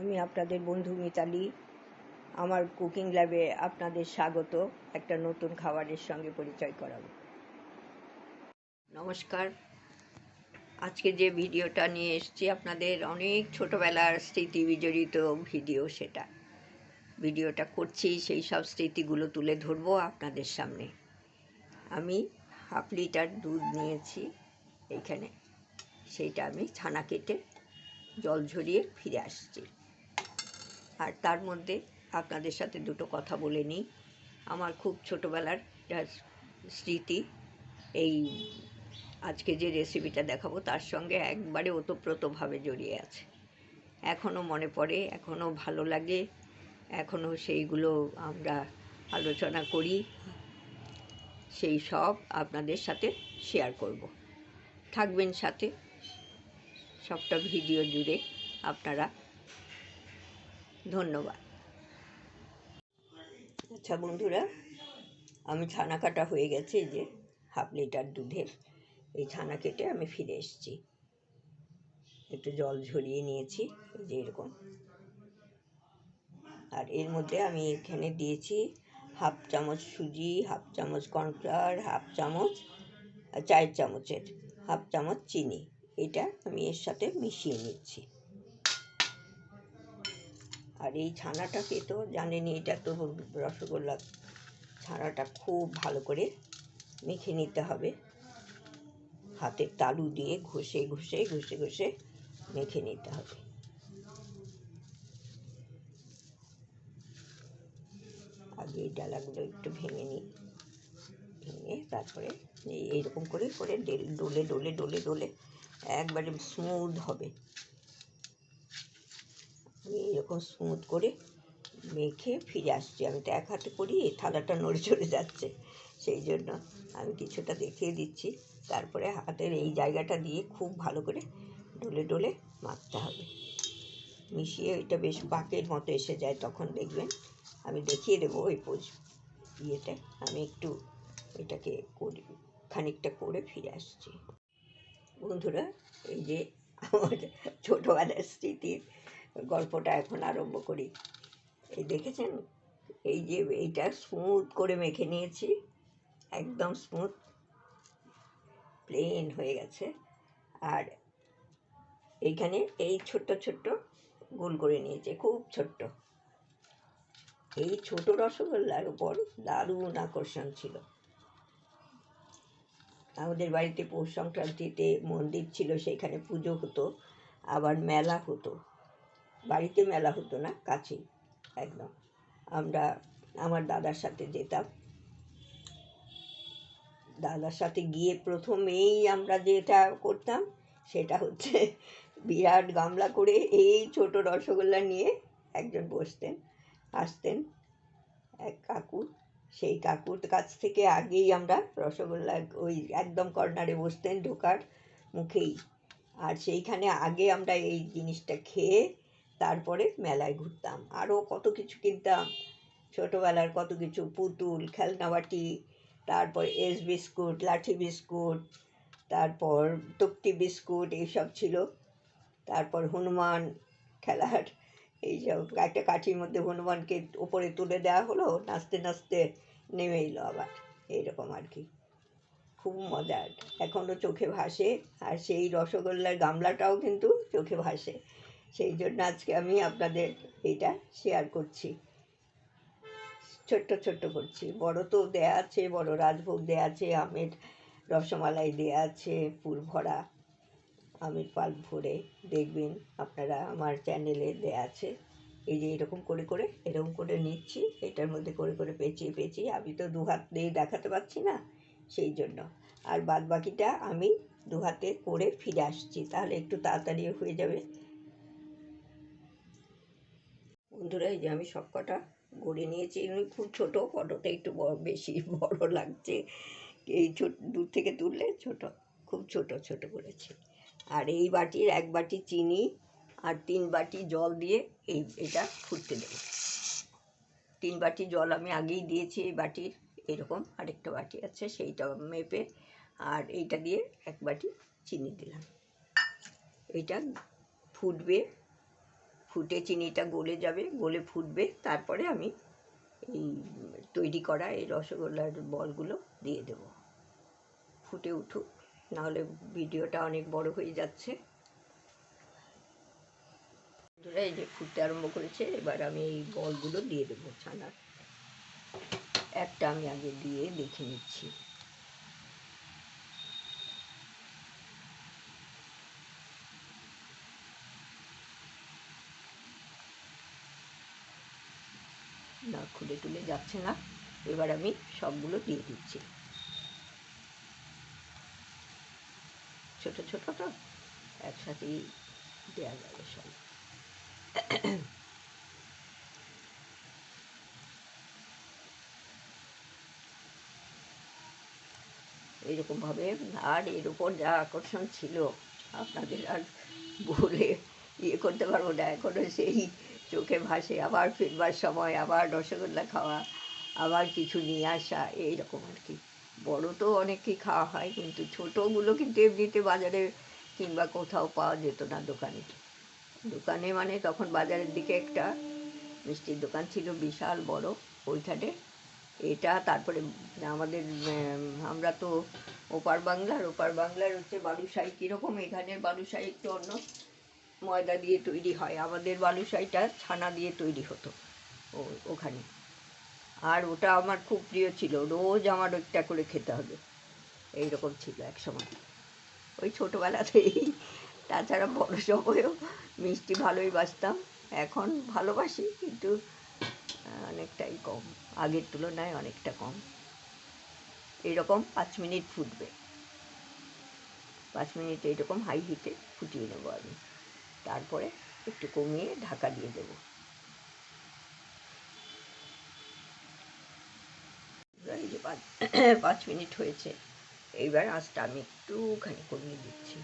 আমি আপনাদের বন্ধু মিতালি। আমার কুকিং ল্যাবে আপনাদের স্বাগত। একটা নতুন খাবারের সঙ্গে পরিচয় করাবো। নমস্কার। আজকে যে ভিডিওটা নিয়ে এসেছি আপনাদের অনেক ছোটোবেলার স্মৃতি বিজড়িত ভিডিওটা করছি, সেই সব স্মৃতিগুলো তুলে ধরবো আপনাদের সামনে। আমি হাফ লিটার দুধ নিয়েছি এইখানে, সেইটা আমি ছানা কেটে জল ঝরিয়ে ফিরে আসছি। আর তার মধ্যে আপনাদের সাথে দুটো কথা বলে নিই। আমার খুব ছোটোবেলার স্মৃতি এই আজকে যে রেসিপিটা দেখাবো তার সঙ্গে একবারে ওতপ্রোতভাবে জড়িয়ে আছে। এখনও মনে পড়ে, এখনও ভালো লাগে, এখনও সেইগুলো আমরা আলোচনা করি, সেই সব আপনাদের সাথে শেয়ার করব। থাকবেন সাথে সবটা ভিডিও জুড়ে আপনারা। ধন্যবাদ। আচ্ছা বন্ধুরা, আমি ছানা কাটা হয়ে গেছে, যে হাফ লিটার দুধের এই ছানা কেটে আমি ফিরে এসেছি। একটু জল ঝরিয়ে নিয়েছি, এই যে এরকম। আর এর মধ্যে আমি এখানে দিয়েছি হাফ চামচ সুজি, হাফ চামচ কর্নফ্লাওয়ার, হাফ চামচ চায়ের চামচের হাফ চামচ চিনি। এটা আমি এর সাথে মিশিয়ে নিচ্ছি। আর এই ছানাটাকে তো জানেনই, এটা তো রসগোল্লা। ছানাটা খুব ভালো করে মেখে নিতে হবে, হাতের তালু দিয়ে ঘষে ঘষে ঘষে ঘষে মেখে নিতে হবে। আগে এই ডালাগুলো একটু ভেঙে নিই, ভেঙে তারপরে এইরকম করে করে ডলে ডলে ডলে ডলে একবারে স্মুথ হবে। আমি এইরকম স্মুথ করে মেখে ফিরে আসছি। আমি তো এক হাতে করি, এই থালাটা নড়ে চড়ে যাচ্ছে, সেই জন্য আমি কিছুটা দেখিয়ে দিচ্ছি। তারপরে হাতের এই জায়গাটা দিয়ে খুব ভালো করে ডলে ডলে মাখতে হবে, মিশিয়ে এটা বেশ পাকের মতো এসে যায়, তখন দেখবেন। আমি দেখিয়ে দেবো ওই ইয়েতে। আমি একটু এটাকে করি, খানিকটা করে ফিরে আসছি। বন্ধুরা, এই যে আমার ছোটোবেলার স্মৃতির গল্পটা এখন আরম্ভ করি। এই দেখেছেন, এই যে এইটা স্মুথ করে মেখে নিয়েছি, একদম স্মুথ প্লেন হয়ে গেছে। আর এইখানে এই ছোট্ট ছোট্ট গোল করে নিয়েছে, খুব ছোট্ট। এই ছোট রসগোল্লার উপর দারুণ আকর্ষণ ছিল। আমাদের বাড়িতে পৌষ সংক্রান্তিতে মন্দির ছিল, সেখানে পুজো হতো, আবার মেলা হতো। বাড়িতে মেলা হতো না, কাছেই একদম। আমরা আমার দাদার সাথে যেতাম। দাদার সাথে গিয়ে প্রথমেই আমরা যেটা করতাম সেটা হচ্ছে, বিরাট গামলা করে এই ছোট রসগোল্লা নিয়ে একজন বসতেন, আসতেন এক কাকু। সেই কাকুর কাছ থেকে আগেই আমরা রসগোল্লা ওই একদম কর্নারে বসতেন, ঢোকার মুখেই। আর সেইখানে আগে আমরা এই জিনিসটা খেয়ে তারপরে মেলায় ঘুরতাম। আরও কত কিছু কিনতাম, ছোটোবেলার কত কিছু, পুতুল, খেলনাবাটি, তারপর এস বিস্কুট, লাঠি বিস্কুট, তারপর তক্তি বিস্কুট, এইসব ছিল। তারপর হনুমান খেলার এইসব, একটা কাঠির মধ্যে হনুমানকে ওপরে তুলে দেওয়া হলো, নাচতে নাচতে নেমে এলো আবার, এইরকম আর কি। খুব মজার, এখনও চোখে ভাসে। আর সেই রসগোল্লার গামলাটাও কিন্তু চোখে ভাসে। সেই জন্য আজকে আমি আপনাদের এইটা শেয়ার করছি, ছোট্ট ছোট্ট করছি। বড় তো দেয়া আছে, বড় রাজভোগ দেয়া আছে, আমের রসমালাই দেয়া আছে, পুর ভরা আমের পাল্প ভরে, দেখবেন আপনারা আমার চ্যানেলে দেয়া আছে। এই যে এরকম করে করে এরকম করে নিচ্ছি, এটার মধ্যে করে করে পেঁচিয়ে পেঁচিয়ে, আমি তো দু হাত দিয়ে দেখাতে পারছি না, সেই জন্য। আর বাদ বাকিটা আমি দু হাতে করে ফিরে আসছি, তাহলে একটু তাড়াতাড়ি হয়ে যাবে। বন্ধুরা, এই যে আমি সব কটা গড়ে নিয়েছি। এগুলো খুব ছোটো, ফটোতে একটু বেশি বড় লাগছে, এই দূর থেকে তুললে ছোট, খুব ছোট ছোট করেছি। আর এই বাটির এক বাটি চিনি আর 3 বাটি জল দিয়ে এটা ফুটতে দেবো। 3 বাটি জল আমি আগেই দিয়েছি এই বাটির, এরকম আরেকটা বাটি আছে সেইটা মেপে। আর এইটা দিয়ে 1 বাটি চিনি দিলাম। এইটা ফুটবে, ফুটে চিনিটা গলে যাবে, গলে ফুটবে, তারপরে আমি এই তৈরি করা এই রসগোল্লার বলগুলো দিয়ে দেব। ফুটে উঠুক, নাহলে ভিডিওটা অনেক বড় হয়ে যাচ্ছে। এই যে ফুটতে আরম্ভ করেছে, এবার আমি এই বলগুলো দিয়ে দেবো ছানার। একটা আমি আগে দিয়ে দেখে নিচ্ছি। না, খুলে টুলে যাচ্ছে না। এবার আমি সবগুলো দিয়ে দিচ্ছি। ছোট ছোট তো একসাথেই দেওয়া যাবে সব। এইরকমভাবে, আর এর উপর যা আকর্ষণ ছিল আপনাদের আর বলে করতে পারবো না। এখনও সেই চোখে ভাসে, আবার ফিরবার সময় আবার রসগোল্লা খাওয়া, আবার কিছু নিয়ে আসা, এইরকম আর কি। বড় তো অনেকই খাওয়া হয়, কিন্তু ছোটোগুলো কিন্তু এমনিতে বাজারে কিংবা কোথাও পাওয়া যেত না। দোকানে মানে তখন বাজারের দিকে একটা মিষ্টির দোকান ছিল বিশাল বড়, ওইখানে এটা। তারপরে আমাদের আমরা তো ওপার বাংলার হচ্ছে বালুশাহী। কীরকম এখানের বালুশাহী একটু অন্য, ময়দা দিয়ে তৈরি হয়, আমাদের বালুশাহীটা ছানা দিয়ে তৈরি হতো ওখানে। আর ওটা আমার খুব প্রিয় ছিল, রোজ আমার একটা করে খেতে হবে, এইরকম ছিল এক সময়, ওই ছোটোবেলাতেই। তাছাড়া বড় সময়ও মিষ্টি ভালোই বাসতাম, এখন ভালোবাসি কিন্তু অনেকটাই কম, আগের তুলনায় অনেকটা কম। এইরকম 5 মিনিট ফুটবে, 5 মিনিট এইরকম হাই হিটে ফুটিয়ে নেবো আমি। তারপরে একটু কমিয়ে ঢাকা দিয়ে দেবো। এই যে 5 মিনিট হয়েছে, এইবার আঁচটা আমি একটুখানি কমিয়ে দিচ্ছি।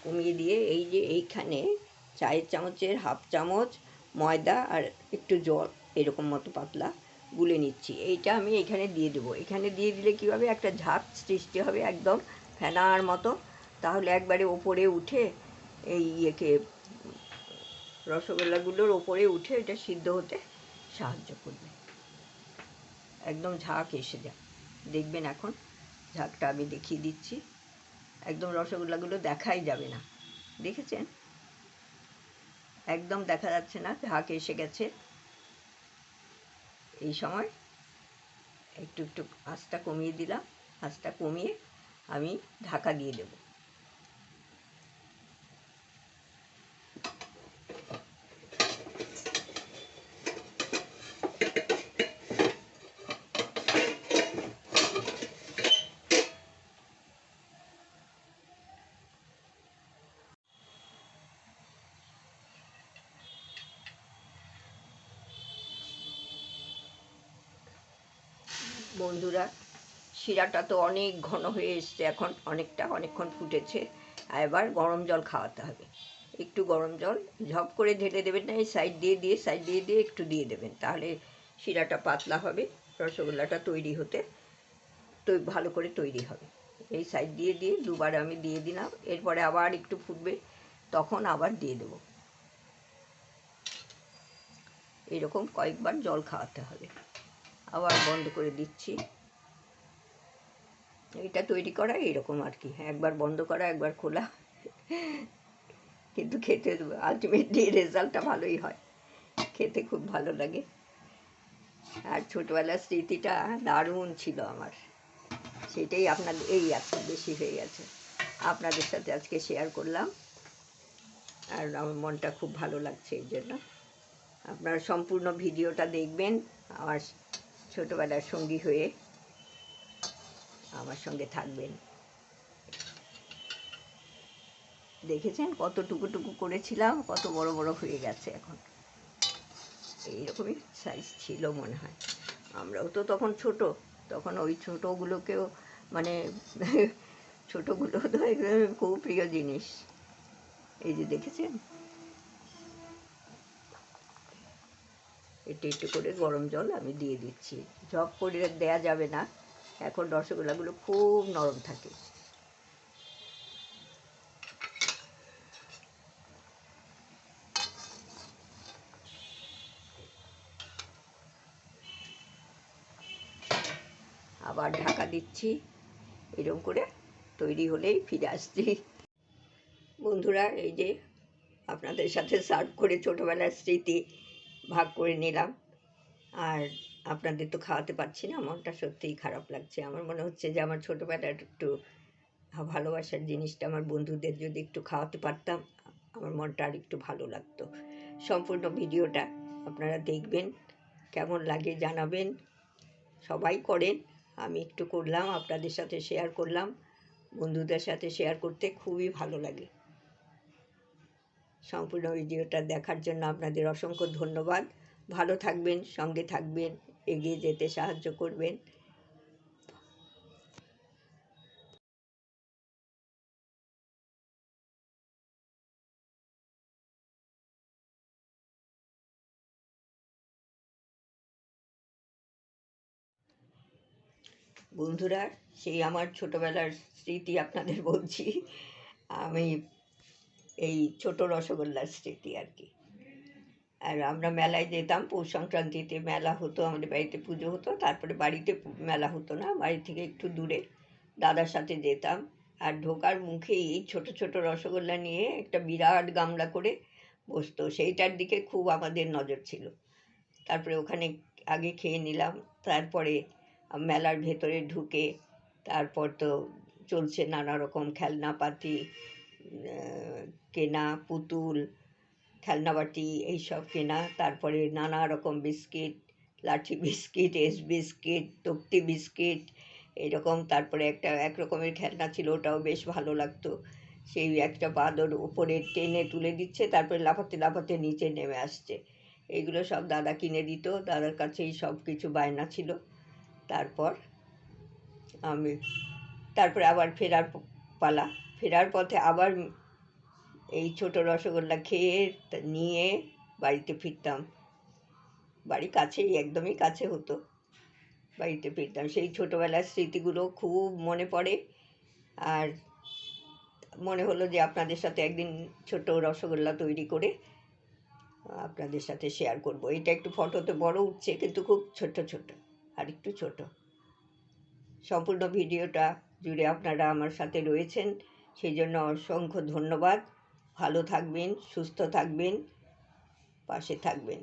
কমিয়ে দিয়ে এই যে এইখানে চায়ের চামচের হাফ চামচ ময়দা আর একটু জল এরকম মতো পাতলা গুলে নিচ্ছি, এইটা আমি এখানে দিয়ে দেবো। এখানে দিয়ে দিলে কী হবে, একটা ঝাঁক সৃষ্টি হবে একদম ফেনার মতো, তাহলে একবারে ওপরে উঠে এই রসগোল্লাগুলোর ওপরে উঠে এটা সিদ্ধ হতে সাহায্য করবে। একদম ঝাঁক এসে যায়, দেখবেন এখন ঝাঁকটা আমি দেখিয়ে দিচ্ছি। একদম রসগোল্লাগুলো দেখাই যাবে না, দেখেছেন? একদম দেখা যাচ্ছে না, ঝাঁক এসে গেছে। এই সময় একটু একটু আঁচটা কমিয়ে দিলাম, আঁচটা কমিয়ে আমি ঢাকা দিয়ে দেব। বন্ধুরা, শিরাটা তো অনেক ঘন হয়ে এসছে, এখন অনেকক্ষণ ফুটেছে। এবার গরম জল খাওয়াতে হবে। একটু গরম জল ঝপ করে ঢেলে দেবেন না, এই সাইড দিয়ে একটু দিয়ে দেবেন, তাহলে শিরাটা পাতলা হবে, রসগোল্লাটা তৈরি হতে তো ভালো করে তৈরি হবে। এই সাইড দিয়ে দুবার আমি দিয়ে দিলাম, এরপরে আবার একটু ফুটবে, তখন আবার দিয়ে দেবো। এরকম কয়েকবার জল খাওয়াতে হবে। আবার বন্ধ করে দিচ্ছি। এটা তৈরি করা এরকম আর কি, একবার বন্ধ করা একবার খোলা, কিন্তু খেতে আলটিমেটলি রেজাল্টটা ভালোই হয়, খেতে খুব ভালো লাগে। আর ছোটবেলার স্মৃতিটা দারুণ ছিল আমার, সেটাই আপনাদের এই আজকে বেশি হয়ে গেছে, আপনাদের সাথে আজকে শেয়ার করলাম। আর আমার মনটা খুব ভালো লাগছে এই জন্য। আপনারা সম্পূর্ণ ভিডিওটা দেখবেন, আমার ছোটবেলার সঙ্গী হয়ে আমার সঙ্গে থাকবেন। দেখেছেন কত টুকু করেছিলাম, কত বড় বড় হয়ে গেছে এখন। এইরকমই সাইজ ছিল মনে হয়। আমরাও তো তখন ছোট, তখন ওই ছোটোগুলোকেও মানে ছোটোগুলো তো খুব প্রিয় জিনিস। এই যে দেখেছেন, একটু একটু করে গরম জল আমি দিয়ে দিচ্ছি, ঝপ করে দেয়া যাবে না, এখন রসগোল্লাগুলো খুব নরম থাকে। আবার ঢাকা দিচ্ছি, এরকম করে তৈরি হলেই ফিরে আসছি। বন্ধুরা, এই যে আপনাদের সাথে সার্ভ করে ছোটোবেলার স্মৃতি ভাগ করে নিলাম। আর আপনাদের তো খাওয়াতে পারছি না, মনটা সত্যিই খারাপ লাগছে। আমার মনে হচ্ছে যে আমার ছোটোবেলার একটু ভালোবাসার জিনিসটা আমার বন্ধুদের যদি একটু খাওয়াতে পারতাম, আমার মনটা আর একটু ভালো লাগতো। সম্পূর্ণ ভিডিওটা আপনারা দেখবেন, কেমন লাগে জানাবেন। সবাই করেন, আমি একটু করলাম, আপনাদের সাথে শেয়ার করলাম। বন্ধুদের সাথে শেয়ার করতে খুবই ভালো লাগে। সম্পূর্ণ ভিডিওটা দেখার জন্য আপনাদের অসংখ্য ধন্যবাদ। ভালো থাকবেন, সঙ্গে থাকবেন, এগিয়ে যেতে সাহায্য করবেন। বন্ধুরা, সেই আমার ছোটোবেলার স্মৃতি আপনাদের বলছি। আমি এই ছোট রসগোল্লার স্মৃতি আর কি। আর আমরা মেলায় যেতাম, পৌষ সংক্রান্তিতে মেলা হতো, আমাদের বাড়িতে পুজো হতো, তারপরে বাড়িতে মেলা হতো না, বাড়ি থেকে একটু দূরে দাদার সাথে যেতাম। আর ঢোকার মুখেই এই ছোট ছোট রসগোল্লা নিয়ে একটা বিরাট গামলা করে বসতো, সেইটার দিকে খুব আমাদের নজর ছিল। তারপরে ওখানে আগে খেয়ে নিলাম, তারপরে মেলার ভেতরে ঢুকে তারপর তো চলছে নানা রকম খেলনাপাতি কেনা, পুতুল, খেলনাবাটি এইসব কেনা, তারপরে নানা রকম বিস্কিট, লাঠি বিস্কিট, এস বিস্কিট, তক্তি বিস্কিট এরকম। তারপরে একটা এক রকমের খেলনা ছিল, ওটাও বেশ ভালো লাগতো। সেই একটা বাঁদর উপরে টেনে তুলে দিচ্ছে, তারপরে লাফাতে লাফাতে নিচে নেমে আসছে। এইগুলো সব দাদা কিনে দিত, দাদার কাছেই সব কিছু বায়না ছিল। তারপর আমি তারপরে আবার ফেরার পালা, ফেরার পথে আবার এই ছোট রসগোল্লা খেয়ে নিয়ে বাড়িতে ফিরতাম। বাড়ি কাছেই, একদমই কাছে হতো, বাড়িতে ফিরতাম। সেই ছোটোবেলার স্মৃতিগুলো খুব মনে পড়ে। আর মনে হলো যে আপনাদের সাথে একদিন ছোট রসগোল্লা তৈরি করে আপনাদের সাথে শেয়ার করব। এটা একটু ফটোতে বড় উঠছে, কিন্তু খুব ছোট ছোট, আর একটু ছোট। সম্পূর্ণ ভিডিওটা জুড়ে আপনারা আমার সাথে রয়েছেন, সেই জন্য অসংখ্য ধন্যবাদ। ভালো থাকবেন, সুস্থ থাকবেন, পাশে থাকবেন।